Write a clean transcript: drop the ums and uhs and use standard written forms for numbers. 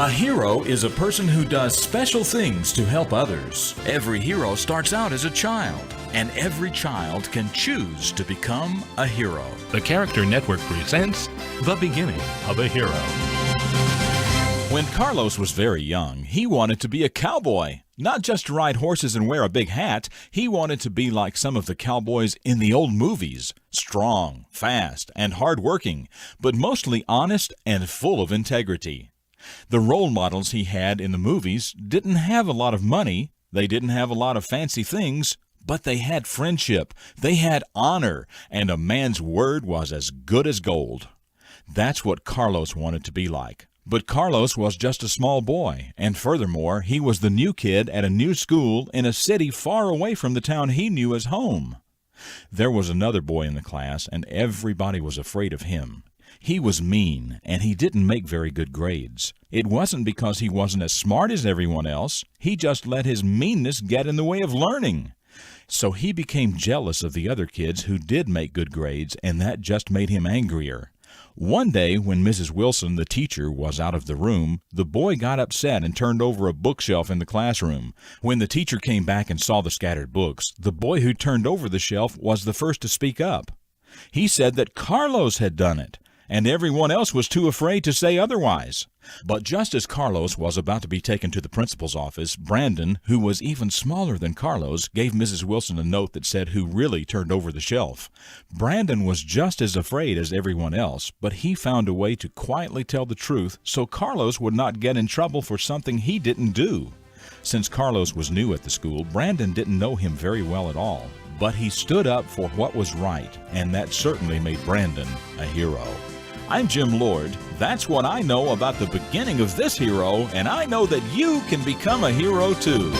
A hero is a person who does special things to help others. Every hero starts out as a child, and every child can choose to become a hero. The Character Network presents The Beginning of a Hero. When Carlos was very young, he wanted to be a cowboy. Not just to ride horses and wear a big hat, he wanted to be like some of the cowboys in the old movies. Strong, fast, and hard-working, but mostly honest and full of integrity. The role models he had in the movies didn't have a lot of money, they didn't have a lot of fancy things, but they had friendship, they had honor, and a man's word was as good as gold. That's what Carlos wanted to be like. But Carlos was just a small boy, and furthermore, he was the new kid at a new school in a city far away from the town he knew as home. There was another boy in the class, and everybody was afraid of him. He was mean, and he didn't make very good grades. It wasn't because he wasn't as smart as everyone else. He just let his meanness get in the way of learning. So he became jealous of the other kids who did make good grades, and that just made him angrier. One day, when Mrs. Wilson, the teacher, was out of the room, the boy got upset and turned over a bookshelf in the classroom. When the teacher came back and saw the scattered books, the boy who turned over the shelf was the first to speak up. He said that Carlos had done it, and everyone else was too afraid to say otherwise. But just as Carlos was about to be taken to the principal's office, Brandon, who was even smaller than Carlos, gave Mrs. Wilson a note that said who really turned over the shelf. Brandon was just as afraid as everyone else, but he found a way to quietly tell the truth so Carlos would not get in trouble for something he didn't do. Since Carlos was new at the school, Brandon didn't know him very well at all. But he stood up for what was right, and that certainly made Brandon a hero. I'm Jim Lord. That's what I know about the beginning of this hero, and I know that you can become a hero too.